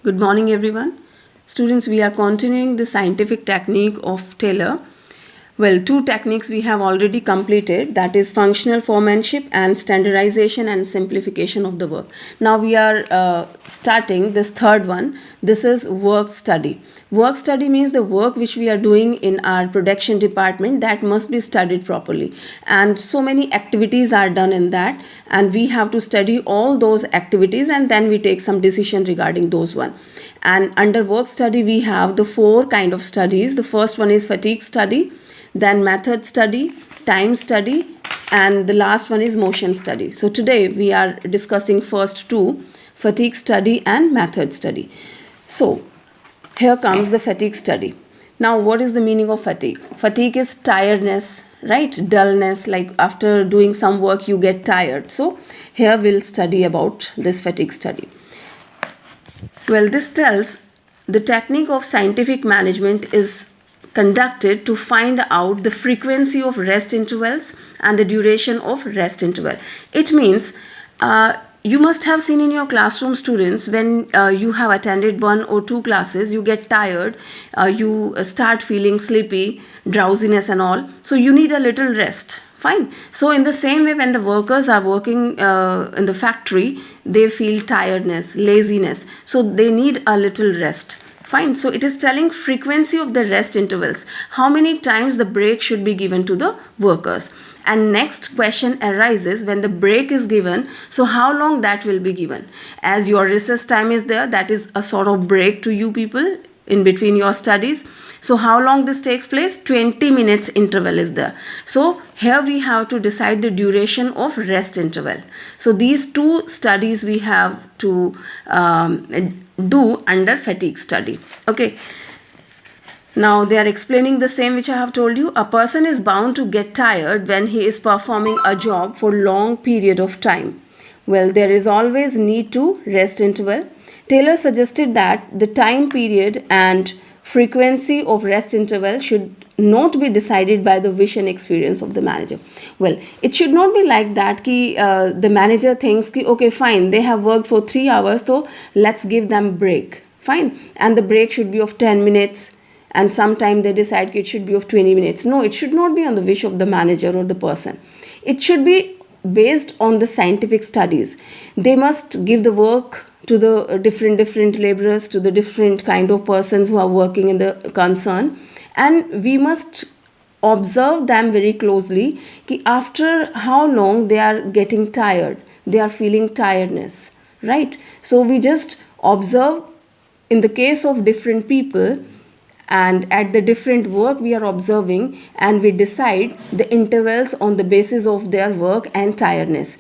Good morning, everyone. Students, we are continuing the scientific technique of Taylor. Well, two techniques we have already completed, that is functional foremanship and standardization and simplification of the work. Now we are starting this third one. This is work study. Work study means the work which we are doing in our production department that must be studied properly, and so many activities are done in that, and we have to study all those activities and then we take some decision regarding those one. And under work study we have the four kind of studies. The first one is fatigue study, then method study, time study, and the last one is motion study. So today we are discussing first two, fatigue study and method study. So here comes the fatigue study. Now what is the meaning of fatigue? Fatigue is tiredness, right? Dullness, like after doing some work you get tired. So here we'll study about this fatigue study. Well, this tells the technique of scientific management is conducted to find out the frequency of rest intervals and the duration of rest interval. It means you must have seen in your classroom, students, when you have attended one or two classes, you get tired, you start feeling sleepy, drowsiness and all. So you need a little rest. Fine. So in the same way, when the workers are working in the factory, they feel tiredness, laziness. So they need a little rest. Fine. So it is telling frequency of the rest intervals. How many times the break should be given to the workers. And next question arises when the break is given. So how long that will be given? As your recess time is there, that is a sort of break to you people in between your studies. So how long this takes place? 20 minutes interval is there. So here we have to decide the duration of rest interval. So these two studies we have to do under fatigue study. Okay. Now they are explaining the same which I have told you. A person is bound to get tired when he is performing a job for long period of time. Well, there is always need to rest interval. Taylor suggested that the time period and frequency of rest interval should not be decided by the wish and experience of the manager. Well, it should not be like that ki the manager thinks ki okay fine, they have worked for 3 hours, so let's give them break. Fine, and the break should be of 10 minutes and sometime they decide it should be of 20 minutes. No, it should not be on the wish of the manager or the person. It should be based on the scientific studies. They must give the work to the different laborers, to the different kind of persons who are working in the concern, and we must observe them very closely ki after how long they are getting tired, they are feeling tiredness, right? So we just observe in the case of different people, and at the different work we are observing, and we decide the intervals on the basis of their work and tiredness.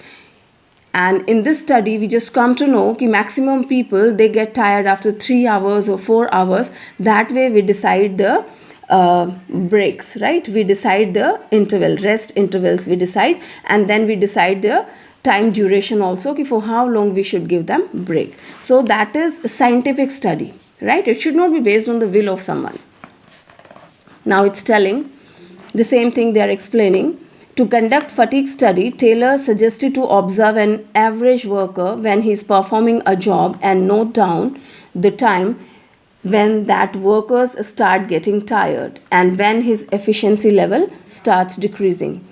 And in this study we just come to know ki maximum people they get tired after 3 hours or 4 hours. That way we decide the breaks, right? We decide the interval, rest intervals we decide, and then we decide the time duration also ki for how long we should give them break. So that is a scientific study, right? It should not be based on the will of someone. Now it's telling the same thing they are explaining. To conduct fatigue study, Taylor suggested to observe an average worker when he is performing a job and note down the time when that workers start getting tired and when his efficiency level starts decreasing.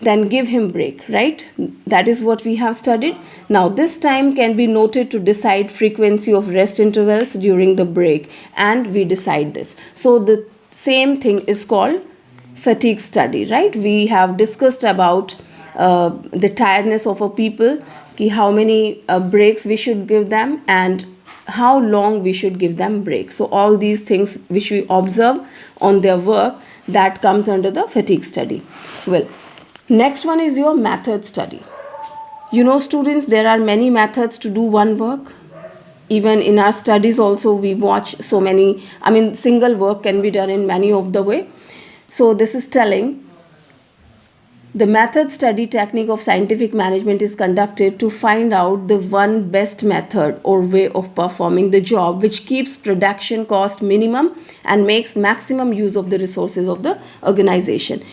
Then give him break, right? That is what we have studied. Now this time can be noted to decide frequency of rest intervals during the break, and we decide this. So the same thing is called fatigue study, right? We have discussed about the tiredness of a people, ki how many breaks we should give them and how long we should give them break. So all these things which we observe on their work, that comes under the fatigue study. Well, next one is your method study. You know, students, there are many methods to do one work. Even in our studies also we watch so many, single work can be done in many of the way. So this is telling the method study technique of scientific management is conducted to find out the one best method or way of performing the job which keeps production cost minimum and makes maximum use of the resources of the organization.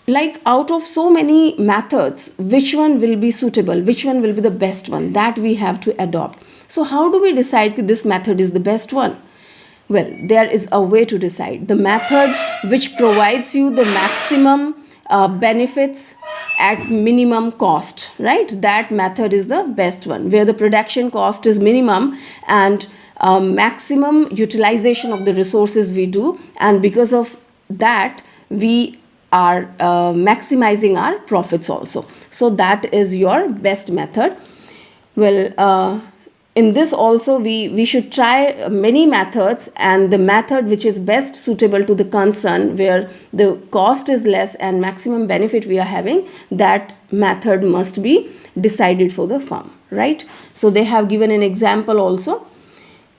Like out of so many methods, which one will be suitable, which one will be the best one, that we have to adopt. So how do we decide that this method is the best one? Well, there is a way to decide. The method which provides you the maximum benefits at minimum cost, right? That method is the best one, where the production cost is minimum and maximum utilization of the resources we do, and because of that we are maximizing our profits also. So that is your best method. Well, in this also we should try many methods, and the method which is best suitable to the concern, where the cost is less and maximum benefit we are having, that method must be decided for the firm, right? So they have given an example also.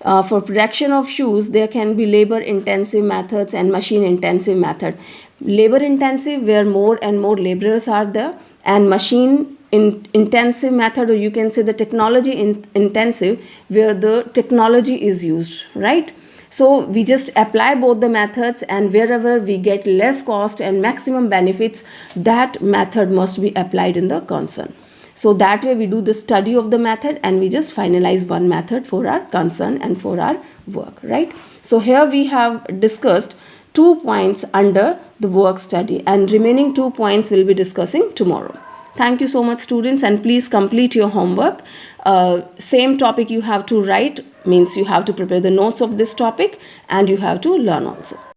For production of shoes, there can be labor intensive methods and machine intensive method. Labor intensive, where more and more laborers are there, and machine intensive method, or you can say the technology intensive, where the technology is used, right? So we just apply both the methods, and wherever we get less cost and maximum benefits, that method must be applied in the concern. So that way we do the study of the method and we just finalize one method for our concern and for our work, right? So here we have discussed 2 points under the work study, and remaining 2 points we'll be discussing tomorrow. Thank you so much, students, and please complete your homework. Same topic you have to write, means you have to prepare the notes of this topic and you have to learn also.